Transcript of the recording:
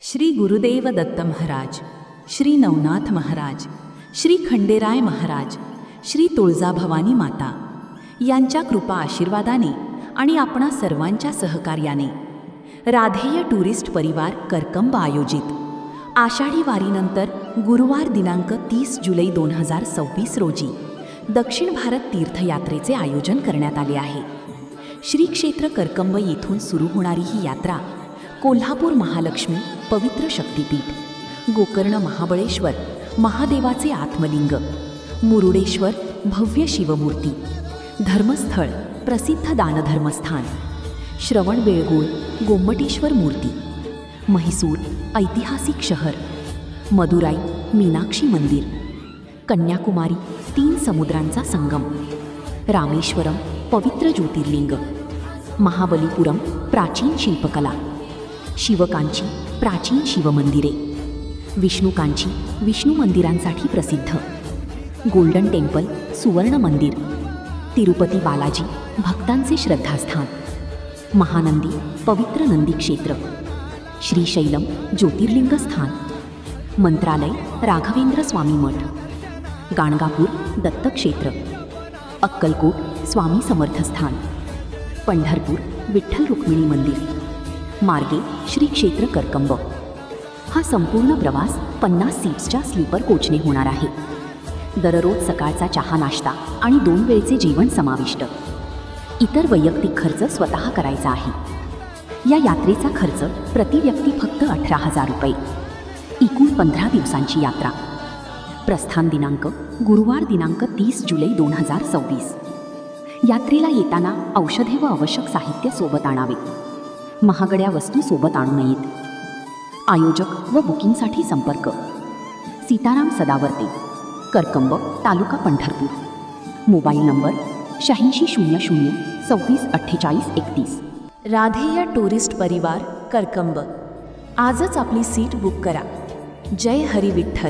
श्री गुरुदेव दत्त महाराज, श्री नवनाथ महाराज, श्री खंडेराय महाराज, श्री तुळजाभवानी माता यांच्या कृपा आशीर्वादाने आणि आपणा सर्वांच्या सहकार्याने राधेय टुरिस्ट परिवार करकंब आयोजित आषाढी वारीनंतर गुरुवार दिनांक 30 जुलै 2026 रोजी दक्षिण भारत तीर्थयात्रेचे आयोजन करण्यात आले आहे. श्री क्षेत्र करकंब येथून सुरू होणारी ही यात्रा कोल्हापूर महालक्ष्मी पवित्र शक्तिपीठ, गोकर्ण महाबळेश्वर महादेवाचे आत्मलिंग, मुरुडेश्वर भव्य शिवमूर्ती, धर्मस्थळ प्रसिद्ध दानधर्मस्थान, श्रवणबेळगोळ गोमटेश्वर मूर्ती, म्हैसूर ऐतिहासिक शहर, मदुराई मीनाक्षी मंदिर, कन्याकुमारी 3 समुद्रांचा संगम, रामेश्वरम पवित्र ज्योतिर्लिंग, महाबलीपुरम प्राचीन शिल्पकला, शिवकांची प्राचीन शिवमंदिरे, विष्णुकांची विष्णू मंदिरांसाठी प्रसिद्ध, गोल्डन टेम्पल सुवर्ण मंदिर, तिरुपती बालाजी भक्तांचे श्रद्धास्थान, महानंदी पवित्र नंदी क्षेत्र, श्रीशैलम ज्योतिर्लिंग स्थान, मंत्रालय राघवेंद्र स्वामी मठ, गाणगापूर दत्तक्षेत्र, अक्कलकोट स्वामी समर्थस्थान, पंढरपूर विठ्ठल रुक्मिणी मंदिर, मार्गे श्री क्षेत्र करकंब. हा संपूर्ण प्रवास 50 सीट्सच्या स्लीपर कोचने होणार आहे. दररोज सकाळचा चहा नाश्ता आणि 2 वेळचे जेवण समाविष्ट. इतर वैयक्तिक खर्च स्वतः करायचा आहे. या यात्रेचा खर्च प्रति व्यक्ती फक्त 18,000 रुपये. एकूण 15 दिवसांची यात्रा. प्रस्थान दिनांक गुरुवार दिनांक 30 जुलै 2026. यात्रेला येताना औषधे व आवश्यक साहित्य सोबत आणावे. महागड्या वस्तू सोबत आणू नयेत. आयोजक व बुकिंगसाठी संपर्क Sitaram Sadavarte, Karkamb taluka Pandharpur. Mobile number 8600 26 48 31. Radhey tourist Parivar Karkamb. आजच आपली सीट बुक करा. जय हरी विठ्ठल.